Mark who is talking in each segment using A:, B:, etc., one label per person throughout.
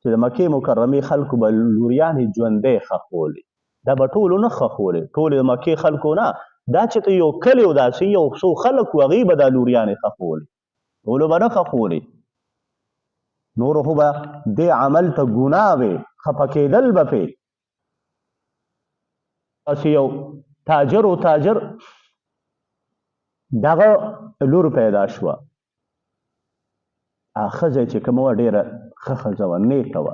A: چې د مکې مکرمې خلکو به لوریانې ژوندۍ ښخولې. دا به ټولو نه ښخولې، ټولې د مکې خلکو نه، دا چې ته یو کلی و داسې یو څو خلک و هغوی به دا لوریانې ښخولې، ټولو به نه ښخولې. نورو خو به دې عمل ته ګناه وې، خفه کېدل به پې. داسې یو تاجر و تاجر دغه لور پیدا شوه، ښځه چې کومه وه ډېره ښه ښځه وه، نیکه وه.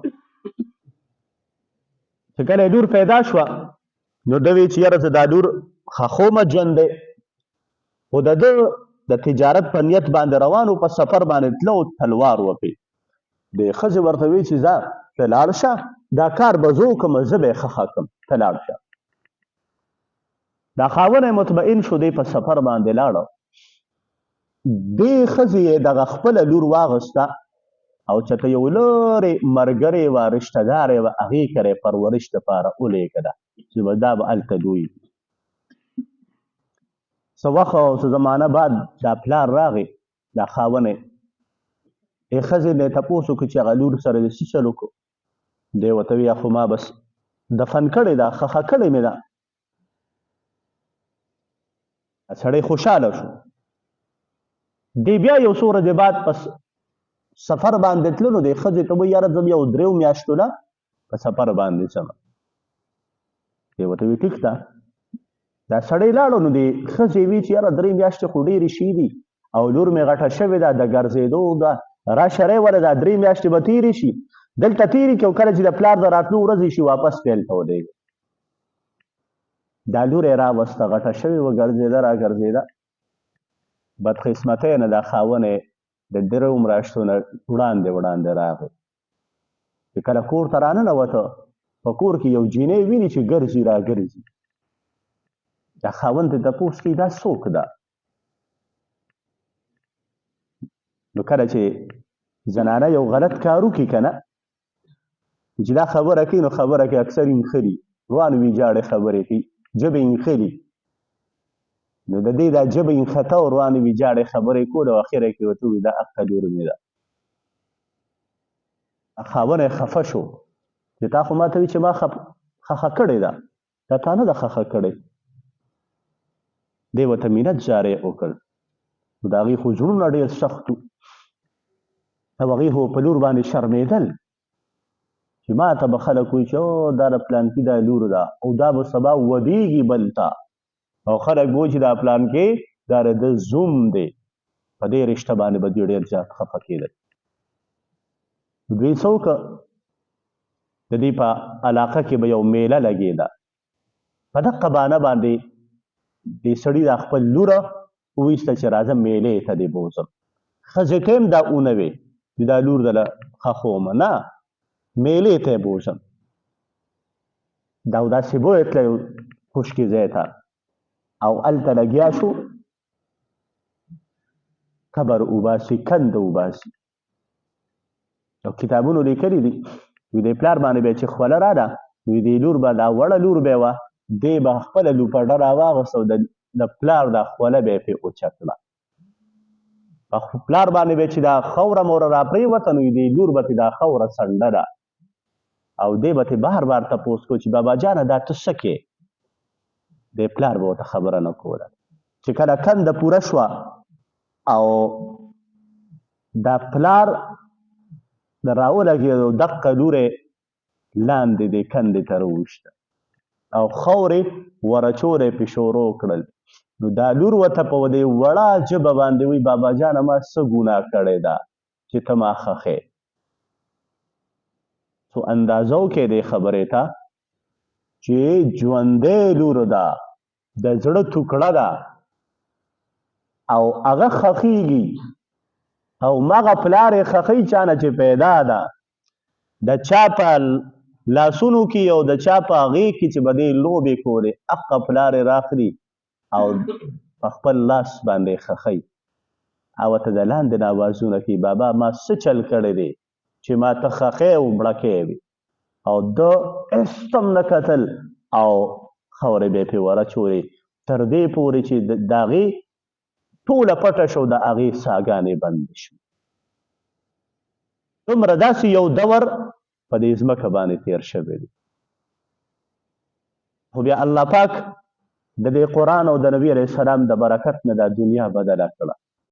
A: چې کله یې لور پیدا شوه نو ده وی چې یاره زه دا لور ښخومه ژوندی، خو د ده د تجارت په نیت باندې روان و، په سفر باندې تله او تلوار وپې. د ښځې ورته وی چې ځه ته لاړ شه، دا کار به زه وکړم، زه به یې ښخه کړم، ته لاړ شه. دا خاوند مطمئن شو، دی په سفر باندې لاړه. دې ښځې یې دغه خپله لور واغسته او چې ته یو لرې ملګرې وه، رشته دارې وه، هغې کره یې پرورش دپاره ولېږده چې دا به هلته لوی. څه وخت او څه زمانه بعد دا پلار راغی، دا خاوند یې ښځې نه یې تپوس وکړو چې هغه لور سره دې څه چل وکړو. دی ورته وی خو ما بس دفن کړې ده، ښخه کړې مې ده. سړی خوشحاله شو. دی بیا یو څو ورځې بعد په سفر باندې تلو نو دی ښځې ته وایي یاره زه یو 3 میاشتو نه په سفر باندې ځم. دی ورته وایي ټیک ده. دا سړی لاړو نو دی ښځې وی چې یاره 3 میاشتې خو ډېرې شي دي او لور مې غټه شوې ده، د ګرځېدو ده راشه ری وله دا 3 میاشتې به تېرې شي، دلته تېرې کړي او کله چې د پلار د راتلو ورځې شي واپس پیل ته ودرېږي. دا لور یې راوسته، غټه شوې وه، ګرځېده را ګرځېده. بدقسمتۍ نه دا خاوند یې د 3 میاشتو نه وړاندې راغی. چې کله کور ته راننوته، په کور کې یو جینۍ ویني چې ګرځي را ګرځي. دا خاوند ته تپوس کوي دا څوک ده؟ نو کله چې زنانه یو غلط کار وکړي که نه، چې دا خبره کوي نو خبره کې اکثر انخلي، روان ویجاړې خبرې کوي، ژبې انخلي. نو د دې دا ژبه انخته او روانې ویجاړې خبرې کول او اخره کې ورته ووایي دا اخته لور مې ده. خاوند یې خفه شو چې تا خو ما ته وایي چې ما خښه کړې ده، دا تا نه ده خښه کړې. دی ورته منت جارې وکړ. نو د هغې خو زړونه ډېر سخت وو او هغې خو په لور باندې شرمېدل چې ما ته به خلک وایي چې دا د پلانکي دا لور ده او دا به سبا ودېږي بل ته، او خلک به وایي چې دا پلانکې دا د ده زوم دی. په دې رشته باندې به دوی ډېر زیات خفه کېدل. دوی څه وکړه، د دې په علاقه کې به یو میله لګېده. په دقه بانه باندې دې سړي دا خپل لوره وویسته چې راځه میلې ته دې بوځم. ښځې ته هم دا اونه وې چې دا لور دله ښخومه، نه میلې ته یې بوځم. دا داسې بوتله یو خشکې ځای ته او هلته لګیا شو، قبر وباسي، کنده وباسي. او کتابونو لیکلي دي وي دې پلار باندې به چې خوله راله وي دې لور به دا وړه لور به یې وه، دی به خپله لوپډه راواغسته او د پلار دا خوله به یې پرې اوچه کړه. په پلار باندې به چې دا خوره موره راپرېوته نو دې لور به ترې دا خوره څنډه ده او دی به ترې بار بار تپوس کو چې بابا جانه دا ته څه کې؟ دی پلار به ورته خبره نه کوله. چې کله کنده پوره شوه او دا پلار د راولګېدو دقه لور یې لاندې دې کندې ته راوویشته او خاورې ورچورې پې شروع کړل. نو دا لور ورته په دې وړه ژبه باندې وایي بابا جانه ما څه ګناه کړې ده چې ته ما خښې؟ څو اندازه وکړې دې خبرې ته چې ژوندۍ لور ده، د زړه ټوکړه ده او هغه خښېږي او مغه پلار یې خښۍ چانه چې پیدا ده، د چا په لاسونو کې او د چا په هغې کې چې به دې لوبې کولې، حقه پلار یې راخلي او په خپل لاس باندې خښۍ او ورته د لاندې نه آوازونه کوي بابا ما څه چل کړی دی چې ما ته خښې او بړکې وي. او ده هېڅ هم نه کتل او خاورې به یې پرې ورچورې تر دې پورې چې د هغې ټوله پټه شو، د هغې ساګانې بندې شوې. دومره داسې یو دور په دې ځمکه باندې تیر شوی دی. خو بیا الله پاک د دې قرآن او د نبي علیه السلام د برکت نه دا دنیا بدله کړه.